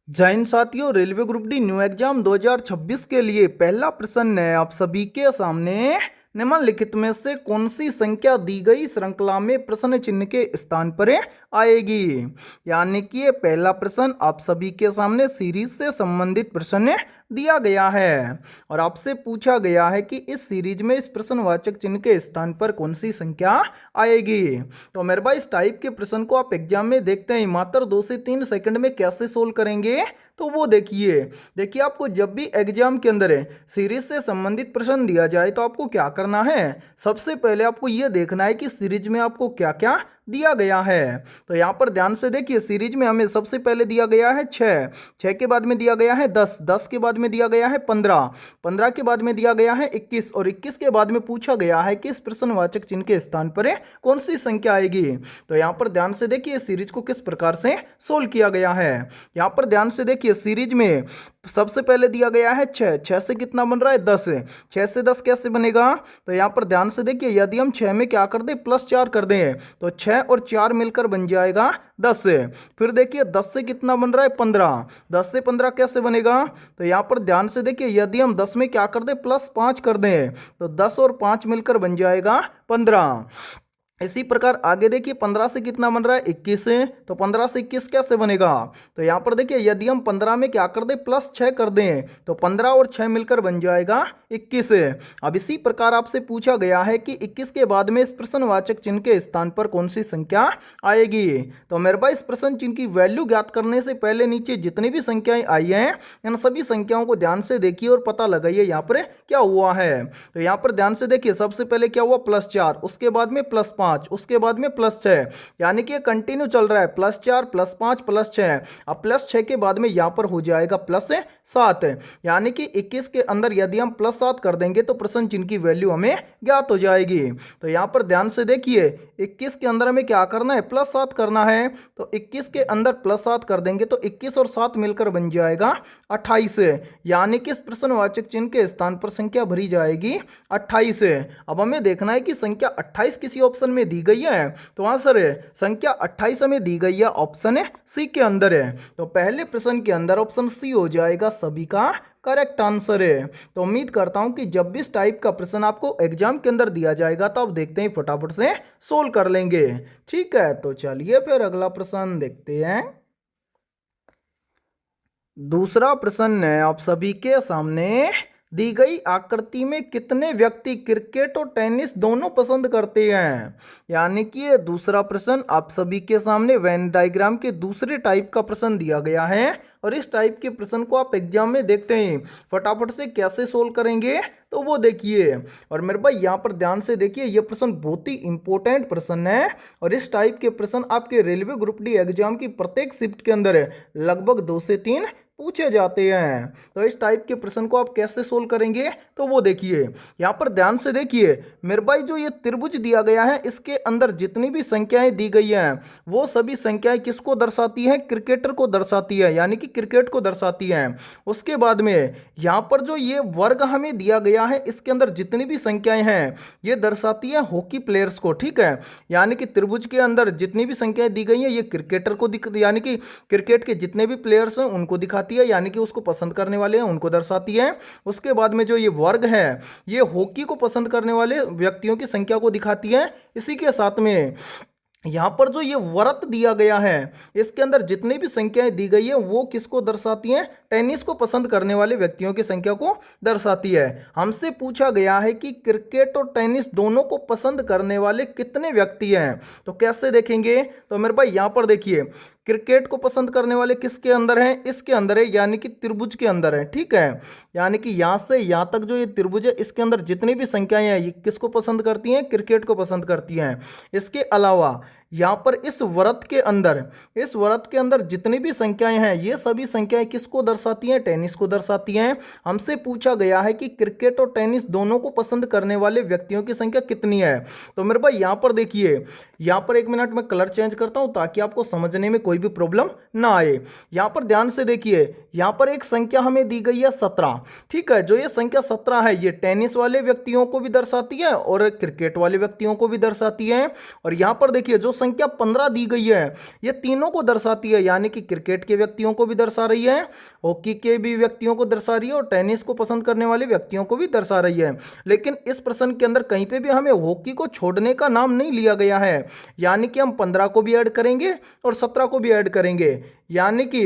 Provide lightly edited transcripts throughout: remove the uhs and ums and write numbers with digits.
जय हिंद साथियों, railway group D new exam 2026 के लिए पहला प्रश्न है आप सभी के सामने। निम्नलिखित में से कौन सी संख्या दी गई श्रृंखला में प्रश्न चिन्ह के स्थान पर आएगी। यानी कि ये पहला प्रश्न आप सभी के सामने सीरीज से संबंधित प्रश्न दिया गया है और आपसे पूछा गया है कि इस सीरीज में इस प्रश्नवाचक चिन्ह के स्थान पर कौन सी संख्या आएगी। तो मेरे भाई इस टाइप के प्रश्न को आप एग्जाम में देखते हैं मात्र 2 से 3 सेकंड में कैसे सोल्व करेंगे। तो वो देखिए आपको जब भी एग्जाम के अंदर सीरीज से संबंधित प्रश्न दिया जाए तो आपको क्या करना है। सबसे पहले आपको ये देखना है कि सीरीज में आपको क्या क्या दिया गया है। तो यहाँ पर ध्यान से देखिए, सीरीज में हमें सबसे पहले दिया गया है 6, 6 के बाद में दिया गया है 10, 10 के बाद में दिया गया है 15, 15 के बाद में दिया गया है 21 और 21 के बाद में पूछा गया है कि इस प्रश्नवाचक चिन्ह के स्थान पर कौन सी संख्या आएगी। तो यहाँ पर ध्यान से देखिए सीरीज को किस प्रकार से सोल्व किया गया है। यहाँ पर ध्यान से देखिए सीरीज में सबसे पहले दिया गया है 6, 6 से कितना बन रहा है 10, 6 से 10 कैसे बनेगा। तो यहाँ पर ध्यान से देखिए यदि हम 6 में क्या कर दें +4 कर दें तो 6 और 4 मिलकर बन जाएगा 10। फिर देखिए 10 से कितना बन रहा है 15, 10 से 15 कैसे बनेगा। तो यहाँ पर ध्यान से देखिए यदि हम 10 में क्या कर दें +5 कर दें तो 10 और 5 मिलकर बन जाएगा 15। इसी प्रकार आगे देखिए 15 से कितना बन रहा है 21, तो 15 से 21 कैसे बनेगा। तो यहाँ पर देखिए यदि हम 15 में क्या कर दें +6 कर दें तो 15 और 6 मिलकर बन जाएगा 21। अब इसी प्रकार आपसे पूछा गया है कि 21 के बाद में इस प्रश्नवाचक चिन्ह के स्थान पर कौन सी संख्या आएगी। तो मेरे भाई इस प्रश्न चिन्ह की वैल्यू ज्ञात करने से पहले नीचे जितनी भी संख्याएं आई हैं इन सभी संख्याओं को ध्यान से देखिए और पता लगाइए यहाँ पर क्या हुआ है। तो यहाँ पर ध्यान से देखिए सबसे पहले क्या हुआ +4, उसके बाद में +5, उसके बाद में +6, यानी कि ये कंटिन्यू चल रहा है +4 +5 +6। अब +6 के बाद में यहाँ पर हो जाएगा +7, यानी कि 21 के अंदर यदि हम +7 कर देंगे तो प्रश्न चिन्ह की वैल्यू हमें ज्ञात हो जाएगी। तो यहाँ पर ध्यान से देखिए 21 के अंदर हमें क्या करना है +7 करना है। तो 21 के अंदर +7 कर देंगे तो 21 और 7 मिलकर बन जाएगा 28, यानी कि इस प्रश्नवाचक चिन्ह के स्थान पर संख्या भरी जाएगी 28। अब हमें देखना है कि संख्या 28 किसी ऑप्शन में दी गई है। तो आंसर है संख्या 28 हमें दी गई है ऑप्शन सी के अंदर है। तो पहले प्रश्न के अंदर ऑप्शन सी हो जाएगा सभी का करेक्ट आंसर है। तो उम्मीद करता हूं कि जब भी इस टाइप का प्रश्न आपको एग्जाम के अंदर दिया जाएगा तो आप देखते हैं फटाफट से सोल्व कर लेंगे। ठीक है, तो चलिए फिर अगला प्रश्न देखते हैं। दूसरा प्रश्न है आप सभी के सामने। दी गई आकृति में कितने व्यक्ति क्रिकेट और टेनिस दोनों पसंद करते हैं। यानी कि ये दूसरा प्रश्न आप सभी के सामने वेन डायग्राम के दूसरे टाइप का प्रश्न दिया गया है और इस टाइप के प्रश्न को आप एग्जाम में देखते हैं फटाफट से कैसे सोल्व करेंगे तो वो देखिए। और मेरे भाई यहाँ पर ध्यान से देखिए ये प्रश्न बहुत ही इंपॉर्टेंट प्रश्न है और इस टाइप के प्रश्न आपके रेलवे ग्रुप डी एग्जाम की प्रत्येक शिफ्ट के अंदर लगभग 2 से 3 पूछे जाते हैं। तो इस टाइप के प्रश्न को आप कैसे सोल्व करेंगे तो वो देखिए। यहाँ पर ध्यान से देखिए मेरे भाई जो ये त्रिभुज दिया गया है इसके अंदर जितनी भी संख्याएं दी गई हैं वो सभी संख्याएं किसको दर्शाती हैं क्रिकेटर को दर्शाती है, यानी कि क्रिकेट को दर्शाती हैं। उसके बाद में यहाँ पर जो ये वर्ग हमें दिया गया है इसके अंदर जितनी भी संख्याएं हैं ये दर्शाती है हॉकी प्लेयर्स को। ठीक है, यानी कि त्रिभुज के अंदर जितनी भी संख्याएं दी गई हैं ये क्रिकेटर को यानी कि क्रिकेट के जितने भी प्लेयर्स हैं उनको दिखाती है, यानी कि उसको पसंद करने वाले हैं उनको दर्शाती है। उसके बाद में जो ये वर्ग है ये हॉकी को पसंद करने वाले व्यक्तियों की संख्या को दिखाती है। इसी के साथ में यहाँ पर जो ये वृत्त दिया गया है इसके अंदर जितनी भी संख्याएं दी गई है वो किसको दर्शाती हैं टेनिस को पसंद करने वाले व्यक्तियों की संख्या को दर्शाती है। हमसे पूछा गया है कि क्रिकेट और टेनिस दोनों को पसंद करने वाले कितने व्यक्ति हैं। तो कैसे देखेंगे तो मेरे भाई यहाँ पर देखिए क्रिकेट को पसंद करने वाले किसके अंदर हैं इसके अंदर है, यानी कि त्रिभुज के अंदर है। ठीक है, यानी कि यहाँ से यहाँ तक जो ये त्रिभुज है इसके अंदर जितनी भी संख्याएं हैं ये किसको पसंद करती हैं क्रिकेट को पसंद करती हैं। इसके अलावा यहाँ पर इस वृत्त के अंदर जितनी भी संख्याएं हैं ये सभी संख्याएं किसको दर्शाती हैं टेनिस को दर्शाती हैं। हमसे पूछा गया है कि क्रिकेट और टेनिस दोनों को पसंद करने वाले व्यक्तियों की संख्या कितनी है। तो मेरे भाई यहाँ पर देखिए, यहाँ पर 1 मिनट में कलर चेंज करता हूँ ताकि आपको समझने में कोई भी प्रॉब्लम ना आए। यहाँ पर ध्यान से देखिए यहाँ पर एक संख्या हमें दी गई है 17। ठीक है, जो ये संख्या 17 है ये टेनिस वाले व्यक्तियों को भी दर्शाती है और क्रिकेट वाले व्यक्तियों को भी दर्शाती है। और यहाँ पर देखिए जो संख्या 15 दी गई है ये तीनों को दर्शाती है, यानी कि क्रिकेट के व्यक्तियों को भी दर्शा रही है, हॉकी के भी व्यक्तियों को दर्शा रही है और टेनिस को पसंद करने वाले व्यक्तियों को भी दर्शा रही है। लेकिन इस प्रश्न के अंदर कहीं पे भी हमें हॉकी को छोड़ने का नाम नहीं लिया गया है, यानी कि हम 15 को भी ऐड करेंगे और 17 को भी ऐड करेंगे, यानी कि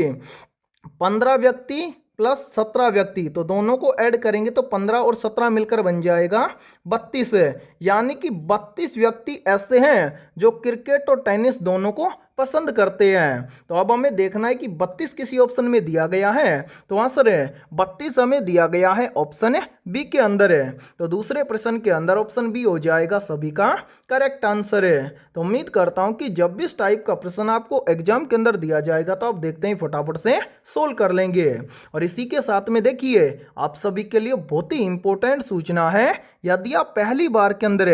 15 व्यक्ति प्लस 17 व्यक्ति, तो दोनों को ऐड करेंगे तो 15 और 17 मिलकर बन जाएगा 32 है, यानी कि 32 व्यक्ति ऐसे हैं जो क्रिकेट और टेनिस दोनों को पसंद करते हैं। तो अब हमें देखना है कि 32 किसी ऑप्शन में दिया गया है, तो आंसर है 32 हमें दिया गया है ऑप्शन बी के अंदर है। तो दूसरे प्रश्न के अंदर ऑप्शन बी हो जाएगा सभी का करेक्ट आंसर है। तो उम्मीद करता हूं कि जब भी इस टाइप का प्रश्न आपको एग्जाम के अंदर दिया जाएगा तो आप देखते ही फटाफट से सोल्व कर लेंगे। और इसी के साथ में देखिए आप सभी के लिए बहुत ही इंपॉर्टेंट सूचना है, यदि आप पहली बार के अंदर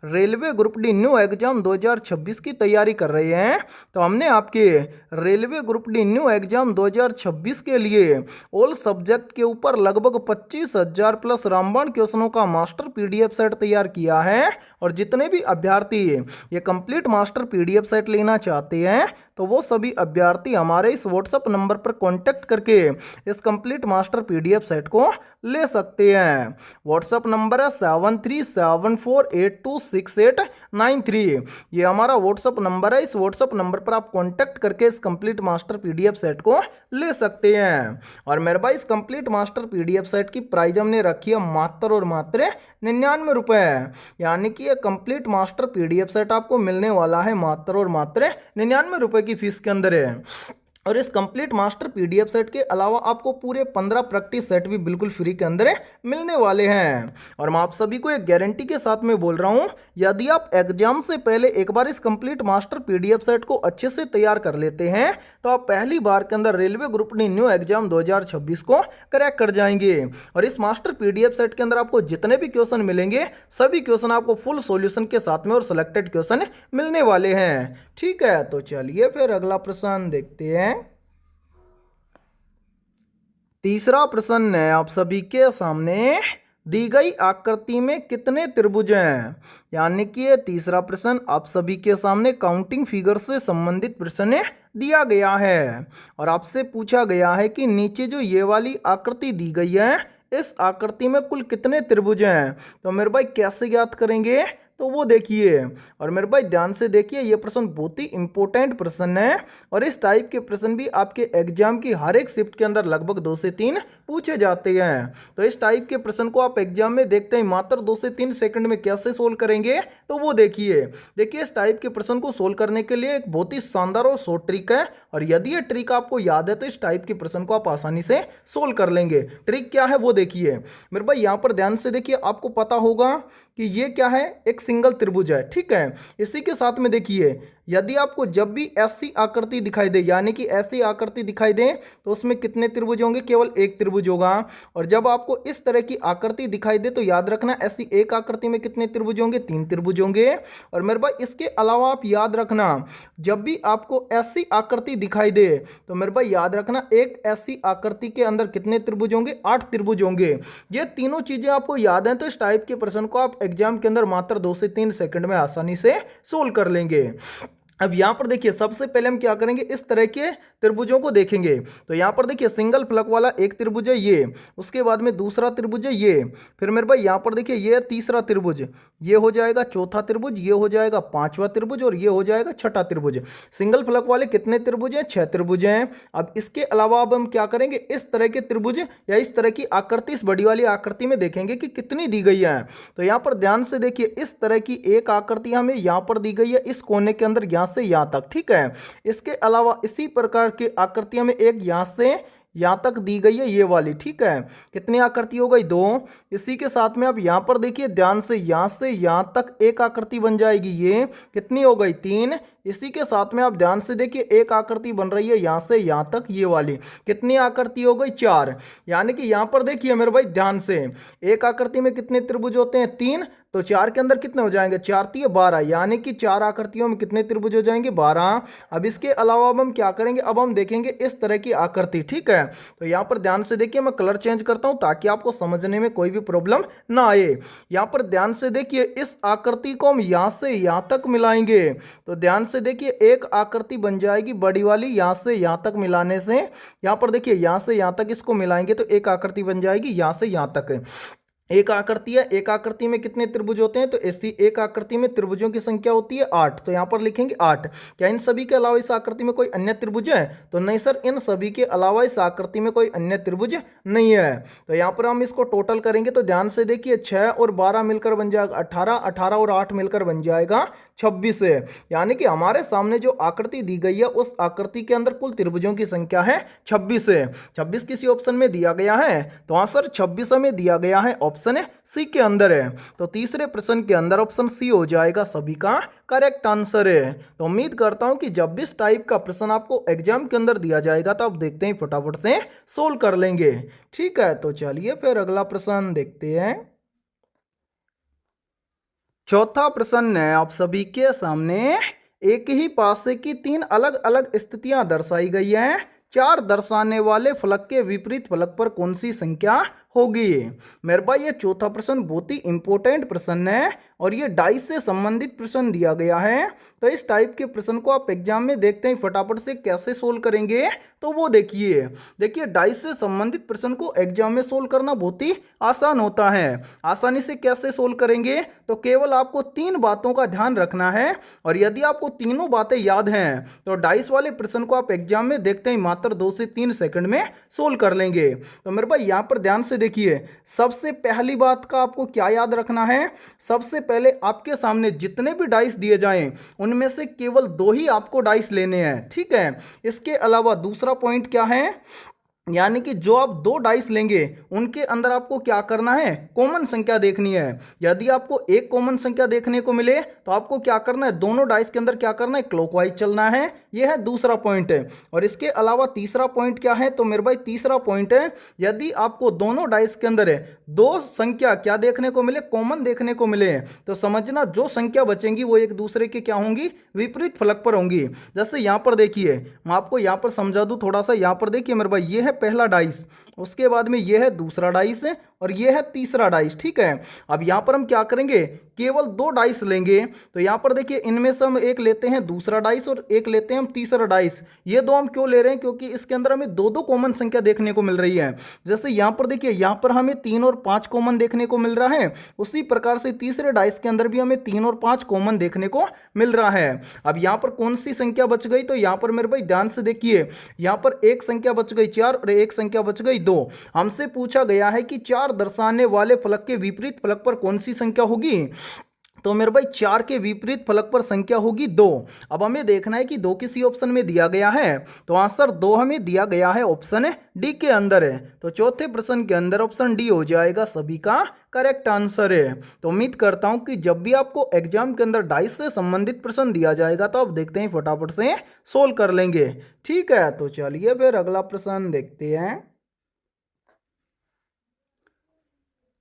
railway group D new exam 2026 की तैयारी कर रहे हैं तो हमने आपके railway group D new exam 2026 के लिए ऑल सब्जेक्ट के ऊपर लगभग 25,000 प्लस रामबाण क्वेश्चनों का मास्टर पीडीएफ सेट तैयार किया है। और जितने भी अभ्यर्थी ये कंप्लीट मास्टर पीडीएफ सेट लेना चाहते हैं तो वो सभी अभ्यर्थी हमारे इस व्हाट्सएप नंबर पर कांटेक्ट करके इस कंप्लीट मास्टर पीडीएफ सेट को ले सकते हैं। व्हाट्सएप नंबर है 7374826893। ये हमारा व्हाट्सएप नंबर है, इस व्हाट्सएप नंबर पर आप कांटेक्ट करके इस कंप्लीट मास्टर पीडीएफ सेट को ले सकते हैं। और मेरे भाई इस कंप्लीट मास्टर पीडीएफ सेट की प्राइस हमने रखी है मात्र और मात्र 99 रुपए, यानी कि ये कंप्लीट मास्टर पीडीएफ सेट आपको मिलने वाला है मात्र और मात्र 99 रुपए की फीस के अंदर है। और इस कंप्लीट मास्टर पीडीएफ सेट के अलावा आपको पूरे 15 प्रैक्टिस सेट भी बिल्कुल फ्री के अंदर मिलने वाले हैं। और मैं आप सभी को एक गारंटी के साथ में बोल रहा हूं, यदि आप एग्जाम से पहले एक बार इस कंप्लीट मास्टर पीडीएफ सेट को अच्छे से तैयार कर लेते हैं तो आप पहली बार के अंदर railway group D new exam 2026 को क्रैक कर जाएंगे। और इस मास्टर पीडीएफ सेट के अंदर आपको जितने भी क्वेश्चन मिलेंगे सभी क्वेश्चन आपको फुल सॉल्यूशन के साथ में और सिलेक्टेड क्वेश्चन मिलने वाले हैं। ठीक है, तो चलिए फिर अगला प्रश्न देखते हैं। तीसरा प्रश्न है आप सभी के सामने, दी गई आकृति में कितने त्रिभुज हैं। यानी कि ये तीसरा प्रश्न आप सभी के सामने काउंटिंग फिगर से संबंधित प्रश्न दिया गया है। और आपसे पूछा गया है कि नीचे जो ये वाली आकृति दी गई है इस आकृति में कुल कितने त्रिभुज हैं। तो मेरे भाई कैसे ज्ञात करेंगे तो वो देखिए। और मेरे भाई ध्यान से देखिए, ये प्रश्न बहुत ही इंपॉर्टेंट प्रश्न है और इस टाइप के प्रश्न भी आपके एग्जाम की हर एक शिफ्ट के अंदर लगभग 2 से 3 पूछे जाते हैं। तो इस टाइप के प्रश्न को आप एग्जाम में देखते हैं मात्र 2 से 3 सेकंड में कैसे सोल्व करेंगे तो वो देखिए। इस टाइप के प्रश्न को सोल्व करने के लिए एक बहुत ही शानदार और शॉर्ट ट्रिक है और यदि ये ट्रिक आपको याद है तो इस टाइप के प्रश्न को आप आसानी से सोल्व कर लेंगे। ट्रिक क्या है वो देखिए मेरे भाई, यहाँ पर ध्यान से देखिए, आपको पता होगा कि ये क्या है, एक सिंगल त्रिभुज है। ठीक है, इसी के साथ में देखिए यदि आपको जब भी ऐसी आकृति दिखाई दे, यानी कि ऐसी आकृति दिखाई दे तो उसमें कितने त्रिभुज होंगे, केवल एक त्रिभुज होगा। और जब आपको इस तरह की आकृति दिखाई दे तो याद रखना ऐसी एक आकृति में कितने त्रिभुज होंगे, 3 त्रिभुज होंगे। और मेरे भाई इसके अलावा आप याद रखना जब भी आपको ऐसी आकृति दिखाई दे तो मेरे भाई याद रखना एक ऐसी आकृति के अंदर कितने त्रिभुज होंगे, 8 त्रिभुज होंगे। ये तीनों चीजें आपको याद हैं तो इस टाइप के प्रश्न को आप एग्जाम के अंदर मात्र 2 से 3 सेकंड में आसानी से सोल्व कर लेंगे। अब यहां पर देखिए सबसे पहले हम क्या करेंगे, इस तरह के त्रिभुजों को देखेंगे। तो यहां पर देखिए सिंगल फ्लक वाला एक त्रिभुज है ये, उसके बाद में दूसरा त्रिभुज है ये, फिर मेरे भाई यहां पर देखिए ये तीसरा त्रिभुज, ये हो जाएगा चौथा त्रिभुज, ये हो जाएगा पांचवा त्रिभुज और ये हो जाएगा छठा त्रिभुज। सिंगल फ्लक वाले कितने त्रिभुज हैं, 6 त्रिभुज हैं। अब इसके अलावा अब हम क्या करेंगे, इस तरह के त्रिभुज या इस तरह की आकृति, इस बड़ी वाली आकृति में देखेंगे कि कितनी दी गई है। तो यहां पर ध्यान से देखिए इस तरह की एक आकृति हमें यहां पर दी गई है, इस कोने के अंदर यहां से यहां तक। ठीक है, इसके अलावा इसी प्रकार की आकृतियां में एक यहां से यहां तक दी गई है ये वाली। ठीक है, कितनी आकृति हो गई, 2। इसी के साथ में आप यहां पर देखिए ध्यान से यहां तक एक आकृति बन जाएगी, ये कितनी हो गई, 3। इसी के साथ में आप ध्यान से देखिए एक आकृति बन रही है यहां से यहां तक, ये वाली कितनी आकृति हो गई, 4। यानी कि यहां पर देखिए मेरे भाई ध्यान से एक आकृति में कितने त्रिभुज होते हैं, 3, तो 4 के अंदर कितने हो जाएंगे, 4 3 12, यानी कि 4 आकृतियों में कितने त्रिभुज हो जाएंगे, 12। अब इसके अलावा अब हम क्या करेंगे, अब हम देखेंगे इस तरह की आकृति। ठीक है, तो यहां पर ध्यान से देखिए मैं कलर चेंज करता हूं ताकि आपको समझने में कोई भी प्रॉब्लम ना आए। यहां पर ध्यान से देखिए इस आकृति को हम यहां से यहां तक मिलाएंगे, तो ध्यान से से देखिए एक आकृति बन जाएगी बड़ी वाली, यहाँ से यहाँ तक मिलाने से, यहाँ पर देखिए यहाँ से यहाँ तक इसको मिलाएंगे तो एक आकृति बन जाएगी यहाँ से यहाँ तक। एक आकृति है, एक आकृति में कितने त्रिभुज होते हैं, तो ऐसी एक आकृति में त्रिभुजों की संख्या होती है 8, तो यहाँ पर लिखेंगे 8। क्या इन सभी के अलावा इस आकृति में कोई अन्य त्रिभुज है, तो नहीं सर, इन सभी के अलावा इस आकृति में कोई अन्य त्रिभुज नहीं है। तो यहाँ पर हम इसको टोटल करेंगे तो ध्यान से देखिए 6 और 12 मिलकर बन जाएगा 18, 18 और 8 मिलकर बन जाएगा 26 है। यानी कि हमारे सामने जो आकृति दी गई है उस आकृति के अंदर कुल त्रिभुजों की संख्या है 26 है। 26 किसी ऑप्शन में दिया गया है, तो आंसर 26 हमें दिया गया है ऑप्शन सी के अंदर है। तो तीसरे प्रश्न के अंदर ऑप्शन सी हो जाएगा सभी का करेक्ट आंसर है। तो उम्मीद करता हूं कि जब भी इस टाइप का प्रश्न आपको एग्जाम के अंदर दिया जाएगा तो आप देखते हैं फटाफट से सोल्व कर लेंगे। ठीक है, तो चलिए फिर अगला प्रश्न देखते हैं। चौथा प्रश्न है आप सभी के सामने, एक ही पासे की 3 अलग अलग स्थितियां दर्शाई गई हैं। 4 दर्शाने वाले फलक के विपरीत फलक पर कौन सी संख्या होगी। मेरे भाई ये चौथा प्रश्न बहुत ही इंपॉर्टेंट प्रश्न है और ये डाइस से संबंधित प्रश्न दिया गया है। तो इस टाइप के प्रश्न को आप एग्जाम में देखते हैं फटाफट से कैसे सोल्व करेंगे, तो वो देखिए डाइस से संबंधित प्रश्न को एग्जाम में सोल्व करना बहुत ही आसान होता है। आसानी से कैसे सोल्व करेंगे, तो केवल आपको 3 बातों का ध्यान रखना है और यदि आपको तीनों बातें याद हैं तो डाइस वाले प्रश्न को आप एग्जाम में देखते ही मात्र 2 से 3 सेकंड में सोल्व कर लेंगे। तो मेरे भाई यहाँ पर ध्यान से देखिए, सबसे पहली बात का आपको क्या याद रखना है, सबसे पहले आपके सामने जितने भी डाइस दिए जाएं उनमें से केवल 2 ही आपको डाइस लेने हैं। ठीक है, इसके अलावा दूसरा पॉइंट क्या है, यानी कि जो आप 2 डाइस लेंगे उनके अंदर आपको क्या करना है, कॉमन संख्या देखनी है। यदि आपको एक कॉमन संख्या देखने को मिले तो आपको क्या करना है, दोनों डाइस के अंदर क्या करना है, क्लॉकवाइज चलना है। यह है दूसरा पॉइंट है। और इसके अलावा तीसरा पॉइंट क्या है, तो मेरे भाई तीसरा पॉइंट है, यदि आपको दोनों डाइस के अंदर 2 संख्या क्या देखने को मिले, कॉमन देखने को मिले, तो समझना जो संख्या बचेंगी वो एक दूसरे के क्या होंगी, विपरीत फलक पर होंगी। जैसे यहाँ पर देखिए, मैं आपको यहाँ पर समझा दूं थोड़ा सा। यहाँ पर देखिए मेरे भाई, ये है पहला डाइस, उसके बाद में ये है दूसरा डाइस और ये है तीसरा डाइस। ठीक है, अब यहाँ पर हम क्या करेंगे, केवल 2 डाइस लेंगे। तो यहाँ पर देखिए इनमें से हम एक लेते हैं दूसरा डाइस और एक लेते हैं हम तीसरा डाइस। ये 2 हम क्यों ले रहे हैं, क्योंकि इसके अंदर हमें 2 कॉमन संख्या देखने को मिल रही है। जैसे यहाँ पर देखिए, यहाँ पर हमें 3 और 5 कॉमन देखने को मिल रहा है, उसी प्रकार से तीसरे डाइस के अंदर भी हमें 3 और 5 कॉमन देखने को मिल रहा है। अब यहाँ पर कौन सी संख्या बच गई, तो यहाँ पर मेरे भाई ध्यान से देखिए, यहाँ पर एक संख्या बच गई 4 और एक संख्या बच गई 2। हमसे पूछा गया है कि 4 दर्शाने वाले फलक के विपरीत फलक पर कौन सी संख्या होगी, तो मेरे भाई 4 के विपरीत फलक पर संख्या होगी 2। अब हमें देखना है कि 2 किसी ऑप्शन में दिया गया है, तो आंसर 2 हमें दिया गया है ऑप्शन डी के अंदर है। तो चौथे प्रश्न के अंदर ऑप्शन डी हो जाएगा सभी का करेक्ट आंसर है। तो उम्मीद करता हूं कि जब भी आपको एग्जाम के अंदर डाइस से संबंधित प्रश्न दिया जाएगा तो आप देखते हैं फटाफट से सोल्व कर लेंगे। ठीक है, तो चलिए फिर अगला प्रश्न देखते हैं।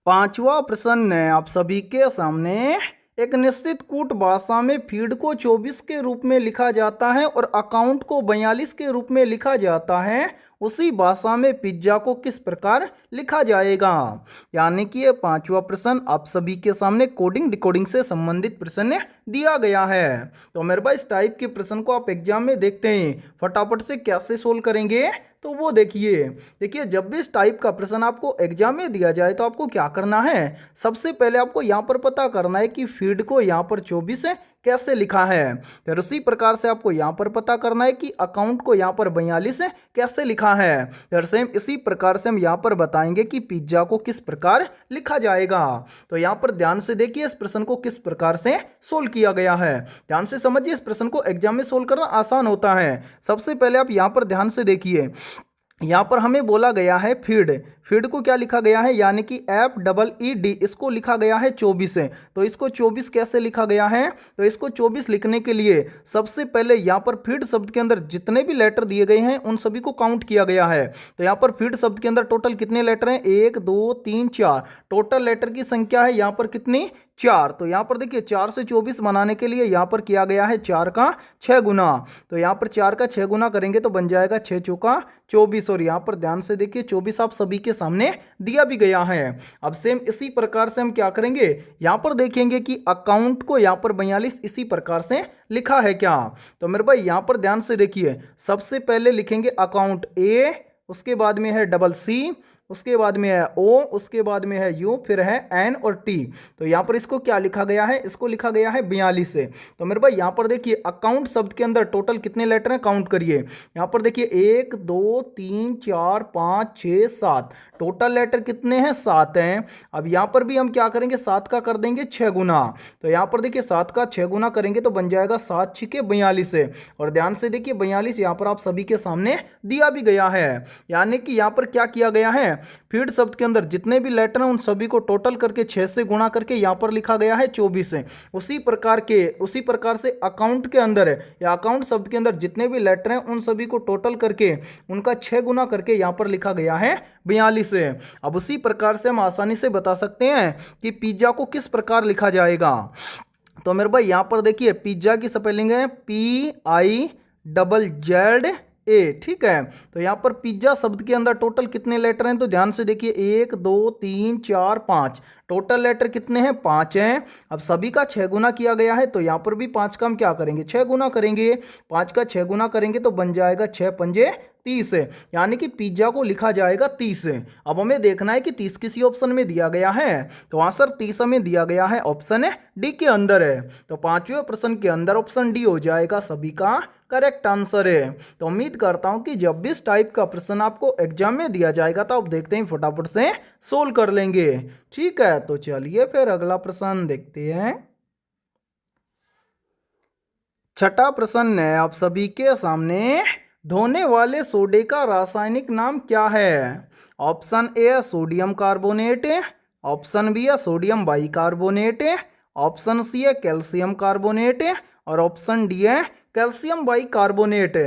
5वां प्रश्न है आप सभी के सामने, एक निश्चित कूट भाषा में फीड को 24 के रूप में लिखा जाता है और अकाउंट को 42 के रूप में लिखा जाता है, उसी भाषा में पिज्जा को किस प्रकार लिखा जाएगा। यानी कि ये 5वां प्रश्न आप सभी के सामने कोडिंग डिकोडिंग से संबंधित प्रश्न दिया गया है। तो मेरे भाई इस टाइप के प्रश्न को आप एग्जाम में देखते हैं फटाफट से कैसे सोल्व करेंगे, तो वो देखिए जब भी इस टाइप का प्रश्न आपको एग्जाम में दिया जाए तो आपको क्या करना है, सबसे पहले आपको यहाँ पर पता करना है कि फीड को यहाँ पर 24 कैसे लिखा है। फिर उसी प्रकार से आपको यहाँ पर पता करना है कि अकाउंट को यहाँ पर 42 कैसे लिखा है। फिर सेम इसी प्रकार से हम यहाँ पर बताएंगे कि पिज्जा को किस प्रकार लिखा जाएगा। तो यहाँ पर ध्यान से देखिए इस प्रश्न को किस प्रकार से सोल्व किया गया है। ध्यान से समझिए, इस प्रश्न को एग्जाम में सोल्व करना आसान होता है। सबसे पहले आप यहाँ पर ध्यान से देखिए, यहाँ पर हमें बोला गया है फीड को क्या लिखा गया है, यानी कि FEED, इसको लिखा गया है 24 है। तो इसको 24 कैसे लिखा गया है, तो इसको 24 लिखने के लिए सबसे पहले यहाँ पर फीड शब्द के अंदर जितने भी लेटर दिए गए हैं उन सभी को काउंट किया गया है। तो यहाँ पर फीड शब्द के अंदर टोटल कितने लेटर हैं, 1 2 3 4, टोटल लेटर की संख्या है यहाँ पर कितनी, 4। तो यहाँ पर देखिए 4 से 24 बनाने के लिए यहाँ पर किया गया है 4 का 6 गुना। तो यहाँ पर 4 का 6 गुना करेंगे तो बन जाएगा 6 चौका 24। और यहाँ पर ध्यान से देखिए 24 आप सभी के सामने दिया भी गया है। अब सेम इसी प्रकार से हम क्या करेंगे, यहाँ पर देखेंगे कि अकाउंट को यहाँ पर 42 इसी प्रकार से लिखा है क्या। तो मेरे भाई यहाँ पर ध्यान से देखिए, सबसे पहले लिखेंगे अकाउंट ए, उसके बाद में है डबल सी, उसके बाद में है ओ, उसके बाद में है यू, फिर है एन और टी। तो यहाँ पर इसको क्या लिखा गया है, इसको लिखा गया है 42 से। तो मेरे भाई यहाँ पर देखिए अकाउंट शब्द के अंदर टोटल कितने लेटर हैं काउंट करिए। यहाँ पर देखिए 1 2 3 4 5 6 7, टोटल लेटर कितने हैं 7 हैं। अब यहाँ पर भी हम क्या करेंगे, 7 का कर देंगे 6 गुना। तो यहाँ पर देखिए 7 का 6 गुना करेंगे तो बन जाएगा 7 छिके 42 से। और ध्यान से देखिए 42 यहाँ पर आप सभी के सामने दिया भी गया है। यानी कि यहाँ पर क्या किया गया है, फीड शब्द के अंदर जितने भी लेटर हैं उन सभी को टोटल करके 6 से गुणा करके यहाँ पर लिखा गया है 24 से। उसी प्रकार से अकाउंट के अंदर है, या अकाउंट शब्द के अंदर जितने भी लेटर हैं उन सभी को टोटल करके उनका 6 गुना करके यहाँ पर लिखा गया है 42 से। अब उसी प्रकार से हम आसानी से बता सकते हैं कि पिज्जा को किस प्रकार लिखा जाएगा। तो मेरे भाई यहाँ पर देखिए पिज्जा की स्पेलिंग है PIZZA, ठीक है। तो यहाँ पर पिज्जा शब्द के अंदर टोटल कितने लेटर हैं, तो ध्यान से देखिए 1 2 3 4 5, टोटल लेटर कितने हैं 5 हैं। अब सभी का 6 गुना किया गया है तो यहाँ पर भी 5 का हम क्या करेंगे 6 गुना करेंगे। 5 का 6 गुना करेंगे तो बन जाएगा 6 पंजे 30, यानी कि पिज्जा को लिखा जाएगा 30। अब हमें देखना है कि 30 किसी ऑप्शन में दिया गया है, तो आंसर 30 हमें दिया गया है ऑप्शन डी के अंदर है। तो 5वें प्रश्न के अंदर ऑप्शन डी हो जाएगा सभी का करेक्ट आंसर है। तो उम्मीद करता हूं कि जब भी इस टाइप का प्रश्न आपको एग्जाम में दिया जाएगा तो आप देखते हैं फटाफट से सोल्व कर लेंगे। ठीक है, तो चलिए फिर अगला प्रश्न देखते हैं। छठा प्रश्न है आप सभी के सामने, धोने वाले सोडे का रासायनिक नाम क्या है। ऑप्शन ए है सोडियम कार्बोनेट, ऑप्शन बी है सोडियम बाइकार्बोनेट, ऑप्शन सी है कैल्शियम कार्बोनेट और ऑप्शन डी है कैल्शियम बाइकार्बोनेट।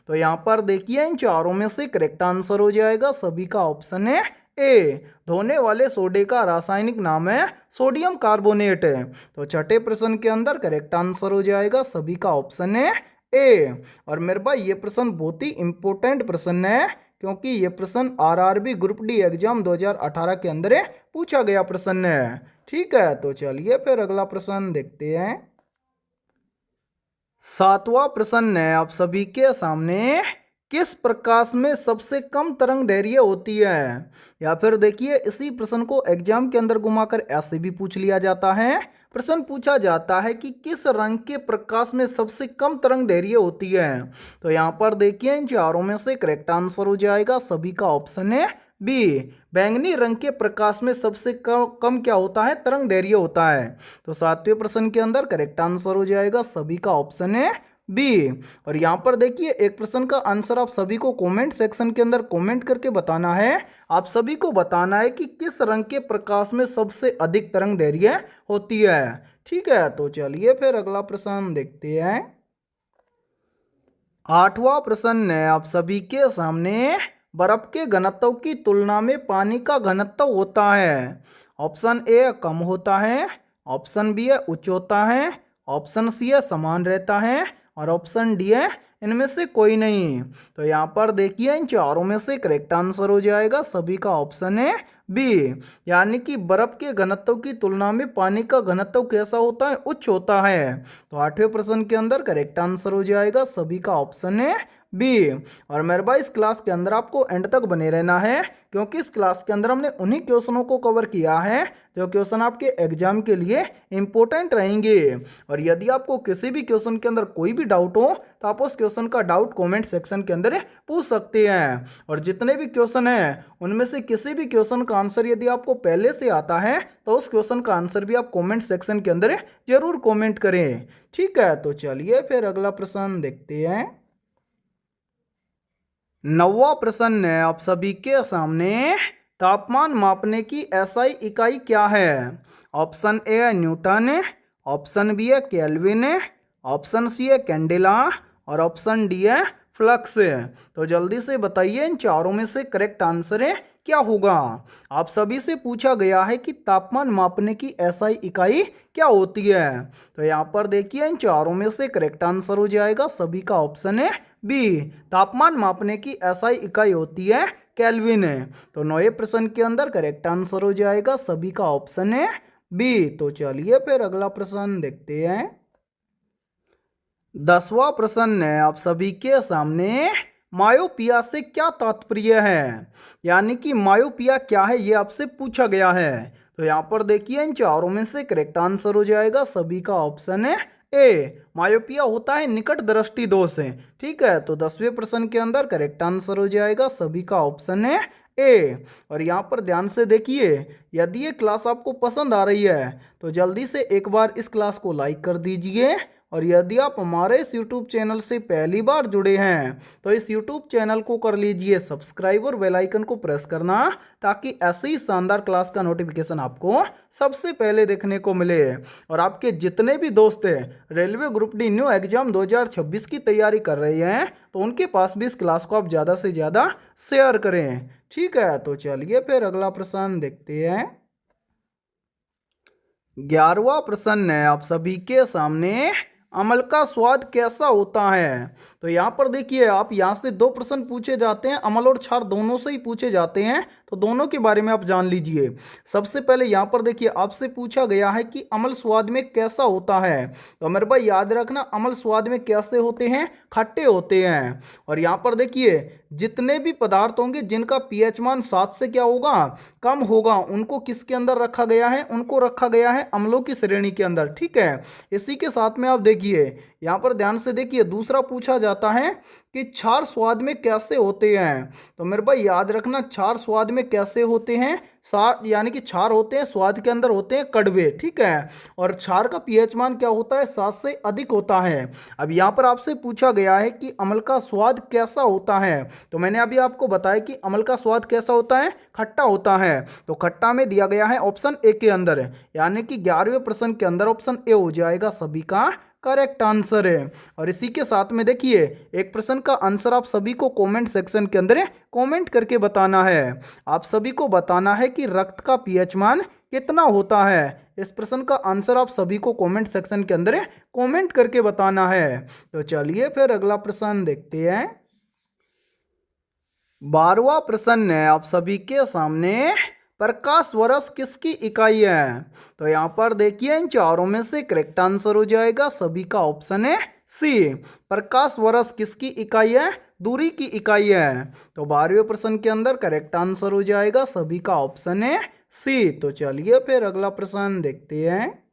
तो यहाँ पर देखिए इन चारों में से करेक्ट आंसर हो जाएगा सभी का ऑप्शन है ए, धोने वाले सोडे का रासायनिक नाम है सोडियम कार्बोनेट। तो छठे प्रश्न के अंदर करेक्ट आंसर हो जाएगा सभी का ऑप्शन है ए। और मेरे भाई ये प्रश्न बहुत ही इंपॉर्टेंट प्रश्न है, क्योंकि ये प्रश्न आरआरबी ग्रुप डी एग्जाम 2018 के अंदर पूछा गया प्रश्न है। ठीक है, तो चलिए फिर अगला प्रश्न देखते हैं। सातवां प्रश्न है आप सभी के सामने, किस प्रकाश में सबसे कम तरंग दैर्घ्य होती है। या फिर देखिए इसी प्रश्न को एग्जाम के अंदर घुमाकर ऐसे भी पूछ लिया जाता है। प्रश्न पूछा जाता है कि किस रंग के प्रकाश में सबसे कम तरंग दैर्घ्य होती है। तो यहाँ पर देखिए इन चारों में से करेक्ट आंसर हो जाएगा सभी का ऑप्शन है बी, बैंगनी रंग के प्रकाश में सबसे कम क्या होता है तरंग दैर्घ्य होता है। तो सातवें प्रश्न के अंदर करेक्ट आंसर हो जाएगा सभी का ऑप्शन है बी। और यहाँ पर देखिए एक प्रश्न का आंसर आप सभी को कमेंट सेक्शन के अंदर कमेंट करके बताना है। आप सभी को बताना है कि किस रंग के प्रकाश में सबसे अधिक तरंग दैर्घ्य होती है। ठीक है, तो चलिए फिर अगला प्रश्न देखते हैं। आठवां प्रश्न है आप सभी के सामने, बर्फ के घनत्व की तुलना में पानी का घनत्व होता है। ऑप्शन ए कम होता है, ऑप्शन बी है उच्च होता है, ऑप्शन सी है समान रहता है और ऑप्शन डी है इनमें से कोई नहीं। तो यहाँ पर देखिए इन चारों में से करेक्ट आंसर हो जाएगा सभी का ऑप्शन है बी, यानी कि बर्फ के घनत्व की तुलना में पानी का घनत्व कैसा होता है उच्च होता है। तो आठवें प्रश्न के अंदर करेक्ट आंसर हो जाएगा सभी का ऑप्शन है बी। और मेरे भाई इस क्लास के अंदर आपको एंड तक बने रहना है, क्योंकि इस क्लास के अंदर हमने उन्हीं क्वेश्चनों को कवर किया है जो क्वेश्चन आपके एग्जाम के लिए इंपॉर्टेंट रहेंगे। और यदि आपको किसी भी क्वेश्चन के अंदर कोई भी डाउट हो तो आप उस क्वेश्चन का डाउट कमेंट सेक्शन के अंदर पूछ सकते हैं। और जितने भी क्वेश्चन हैं उनमें से किसी भी क्वेश्चन का आंसर यदि आपको पहले से आता है तो उस क्वेश्चन का आंसर भी आप कमेंट सेक्शन के अंदर जरूर कमेंट करें। ठीक है, तो चलिए फिर अगला प्रश्न देखते हैं। नौवां प्रश्न है आप सभी के सामने, तापमान मापने की एसआई इकाई क्या है। ऑप्शन ए है न्यूटन, ऑप्शन बी है केल्विन, ऑप्शन सी है कैंडेला और ऑप्शन डी है फ्लक्स। तो जल्दी से बताइए इन चारों में से करेक्ट आंसर है क्या होगा। आप सभी से पूछा गया है कि तापमान मापने की एसआई इकाई क्या होती है। तो यहाँ पर देखिए इन चारों में से करेक्ट आंसर हो जाएगा सभी का ऑप्शन है बी। तापमान मापने की एसआई इकाई होती है केल्विन। तो 9वें प्रश्न के अंदर करेक्ट आंसर हो जाएगा सभी का ऑप्शन है बी। तो चलिए फिर अगला प्रश्न देखते हैं। 10वां प्रश्न है आप सभी के सामने। मायोपिया से क्या तात्पर्य है, यानी कि मायोपिया क्या है ये आपसे पूछा गया है। तो यहाँ पर देखिए इन चारों में से करेक्ट आंसर हो जाएगा सभी का ऑप्शन है ए। मायोपिया होता है निकट दृष्टि दोष है। ठीक है, तो 10वें प्रश्न के अंदर करेक्ट आंसर हो जाएगा सभी का ऑप्शन है ए। और यहाँ पर ध्यान से देखिए, यदि ये क्लास आपको पसंद आ रही है तो जल्दी से एक बार इस क्लास को लाइक कर दीजिए। और यदि आप हमारे इस YouTube चैनल से पहली बार जुड़े हैं तो इस YouTube चैनल को कर लीजिए सब्सक्राइब और बेल आइकन को प्रेस करना, ताकि ऐसी ही शानदार क्लास का नोटिफिकेशन आपको सबसे पहले देखने को मिले। और आपके जितने भी दोस्त हैं railway group D new exam 2026 की तैयारी कर रहे हैं तो उनके पास भी इस क्लास को आप ज़्यादा से ज़्यादा शेयर करें। ठीक है, तो चलिए फिर अगला प्रश्न देखते हैं। 11वां प्रश्न है आप सभी के सामने। अमल का स्वाद कैसा होता है। तो यहाँ पर देखिए, आप यहाँ से 2 प्रश्न पूछे जाते हैं, अमल और क्षार दोनों से ही पूछे जाते हैं, तो दोनों के बारे में आप जान लीजिए। सबसे पहले यहाँ पर देखिए आपसे पूछा गया है कि अमल स्वाद में कैसा होता है। तो मेरे भाई याद रखना, अमल स्वाद में कैसे होते हैं, खट्टे होते हैं। और यहाँ पर देखिए जितने भी पदार्थ होंगे जिनका पीएच मान 7 से क्या होगा, कम होगा, उनको किसके अंदर रखा गया है, उनको रखा गया है अम्लों की श्रेणी के अंदर। ठीक है, इसी के साथ में आप देखिए यहाँ पर ध्यान से देखिए, दूसरा पूछा जाता है कि क्षार स्वाद में कैसे होते हैं। तो मेरे भाई याद रखना, क्षार स्वाद में कैसे होते हैं, यानी कि क्षार होते हैं स्वाद के अंदर होते हैं कड़वे। ठीक है, और क्षार का पीएच मान क्या होता है, 7 से अधिक होता है। अब यहाँ पर आपसे पूछा गया है कि अम्ल का स्वाद कैसा होता है। तो मैंने अभी आपको बताया कि अम्ल का स्वाद कैसा होता है, खट्टा होता है। तो खट्टा में दिया गया है ऑप्शन ए के अंदर, यानी कि 11वें प्रश्न के अंदर ऑप्शन ए हो जाएगा सभी का करेक्ट आंसर है। और इसी के साथ में देखिए एक प्रश्न का आंसर आप सभी को कमेंट सेक्शन के अंदर कमेंट करके बताना है। आप सभी को बताना है कि रक्त का पीएच मान कितना होता है। इस प्रश्न का आंसर आप सभी को कमेंट सेक्शन के अंदर कमेंट करके बताना है। तो चलिए फिर अगला प्रश्न देखते हैं। 12वां प्रश्न है आप सभी के सामने। प्रकाश वर्ष किसकी इकाई है। तो यहाँ पर देखिए इन चारों में से करेक्ट आंसर हो जाएगा सभी का ऑप्शन है सी। प्रकाश वर्ष किसकी इकाई है, दूरी की इकाई है। तो 12वें प्रश्न के अंदर करेक्ट आंसर हो जाएगा सभी का ऑप्शन है सी। तो चलिए फिर अगला प्रश्न देखते हैं।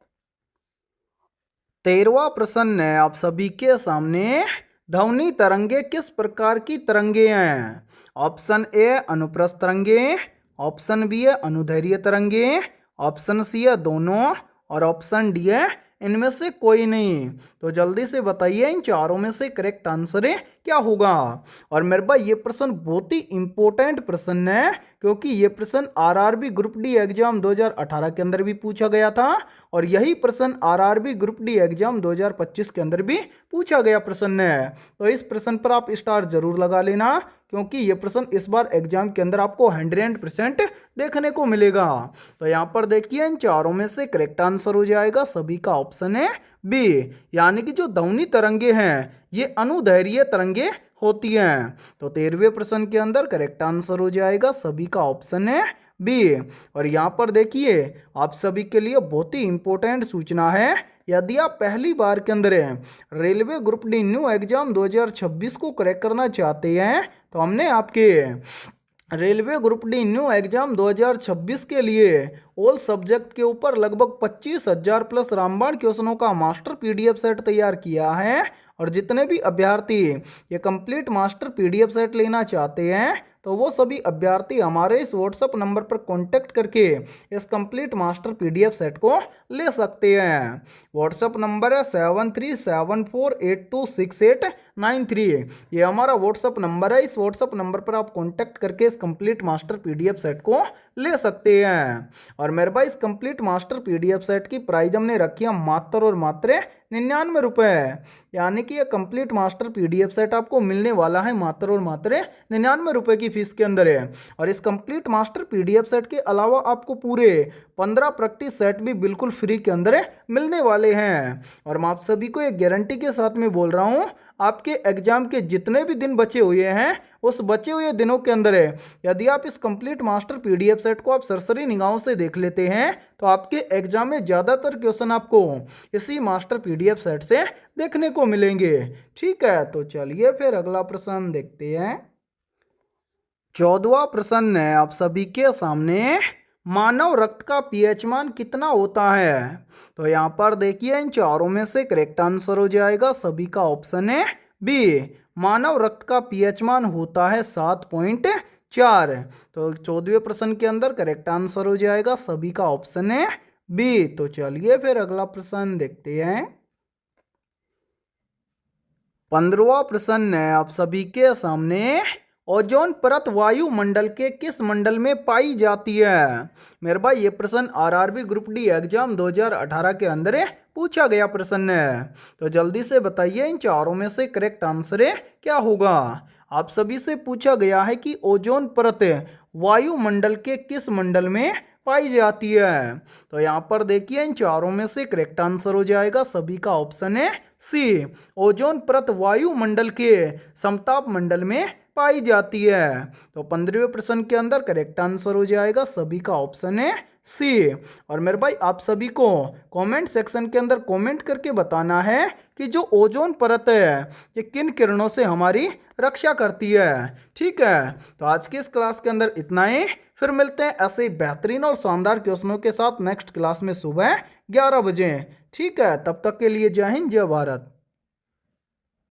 13वां प्रश्न है आप सभी के सामने। ध्वनि तरंगे किस प्रकार की तरंगे हैं। ऑप्शन ए अनुप्रस्थ तरंगे, ऑप्शन बी है अनुदैर्घ्य तरंगे, ऑप्शन सी है दोनों, और ऑप्शन डी है इनमें से कोई नहीं। तो जल्दी से बताइए इन चारों में से करेक्ट आंसर है क्या होगा। और मेरे भाई ये प्रश्न बहुत ही इंपॉर्टेंट प्रश्न है, क्योंकि ये प्रश्न आरआरबी ग्रुप डी एग्जाम 2018 के अंदर भी पूछा गया था, और यही प्रश्न आरआरबी ग्रुप डी एग्जाम 2025 के अंदर भी पूछा गया प्रश्न है। तो इस प्रश्न पर आप स्टार जरूर लगा लेना, क्योंकि ये प्रश्न इस बार एग्जाम के अंदर आपको 100% देखने को मिलेगा। तो यहाँ पर देखिए इन चारों में से करेक्ट आंसर हो जाएगा सभी का ऑप्शन है बी, यानी कि जो ध्वनि तरंगे हैं ये अनुदैर्घ्य तरंगे होती हैं। तो 13वें प्रश्न के अंदर करेक्ट आंसर हो जाएगा सभी का ऑप्शन है बी। और यहाँ पर देखिए आप सभी के लिए बहुत ही इंपॉर्टेंट सूचना है, यदि आप पहली बार के अंदर railway group D new exam 2026 को क्रैक करना चाहते हैं तो हमने आपके railway group D new exam 2026 के लिए ऑल सब्जेक्ट के ऊपर लगभग 25,000 प्लस रामबाण क्वेश्चनों का मास्टर पीडीएफ सेट तैयार किया है। और जितने भी अभ्यर्थी ये कंप्लीट मास्टर पीडीएफ सेट लेना चाहते हैं तो वो सभी अभ्यर्थी हमारे इस व्हाट्सएप नंबर पर कांटेक्ट करके इस कंप्लीट मास्टर पीडीएफ सेट को ले सकते हैं। व्हाट्सएप नंबर है 73748268 93। ये हमारा व्हाट्सअप नंबर है। इस व्हाट्सअप नंबर पर आप कॉन्टैक्ट करके इस कंप्लीट मास्टर पीडीएफ सेट को ले सकते हैं। और मेरे भाई इस कंप्लीट मास्टर पीडीएफ सेट की प्राइस हमने रखी है मात्र और मात्र 99 रुपये। यानी कि ये कंप्लीट मास्टर पीडीएफ सेट आपको मिलने वाला है मात्र और मात्र 99 रुपये की फीस के अंदर है। और इस कंप्लीट मास्टर पीडीएफ सेट के अलावा आपको पूरे 15 प्रैक्टिस सेट भी बिल्कुल फ्री के अंदर मिलने वाले हैं। और मैं आप सभी को एक गारंटी के साथ में बोल रहा हूँ, आपके एग्जाम के जितने भी दिन बचे हुए हैं उस बचे हुए दिनों के अंदर यदि आप इस कंप्लीट मास्टर पीडीएफ सेट को आप सरसरी निगाहों से देख लेते हैं तो आपके एग्जाम में ज़्यादातर क्वेश्चन आपको इसी मास्टर पीडीएफ सेट से देखने को मिलेंगे। ठीक है, तो चलिए फिर अगला प्रश्न देखते हैं। 14वां प्रश्न है आप सभी के सामने, मानव रक्त का पीएच मान कितना होता है? तो यहाँ पर देखिए इन चारों में से करेक्ट आंसर हो जाएगा सभी का ऑप्शन है बी। मानव रक्त का पीएच मान होता है 7.4। तो 14वें प्रश्न के अंदर करेक्ट आंसर हो जाएगा सभी का ऑप्शन है बी। तो चलिए फिर अगला प्रश्न देखते हैं। 15वां प्रश्न है आप सभी के सामने, ओजोन परत वायुमंडल के किस मंडल में पाई जाती है? मेरे भाई ये प्रश्न आरआरबी ग्रुप डी एग्जाम 2018 के अंदर पूछा गया प्रश्न है। तो जल्दी से बताइए इन चारों में से करेक्ट आंसर क्या होगा। आप सभी से पूछा गया है कि ओजोन परत वायुमंडल के किस मंडल में पाई जाती है। तो यहाँ पर देखिए इन चारों में से करेक्ट आंसर हो जाएगा सभी का ऑप्शन है सी। ओजोन परत वायुमंडल के समताप मंडल में पाई जाती है। तो 15वें प्रश्न के अंदर करेक्ट आंसर हो जाएगा सभी का ऑप्शन है सी। और मेरे भाई आप सभी को कमेंट सेक्शन के अंदर कमेंट करके बताना है कि जो ओजोन परत है ये किन किरणों से हमारी रक्षा करती है। ठीक है, तो आज की इस क्लास के अंदर इतना ही। फिर मिलते हैं ऐसे बेहतरीन और शानदार क्वेश्चनों के साथ नेक्स्ट क्लास में सुबह 11 बजे। ठीक है, तब तक के लिए जय हिंद जय भारत।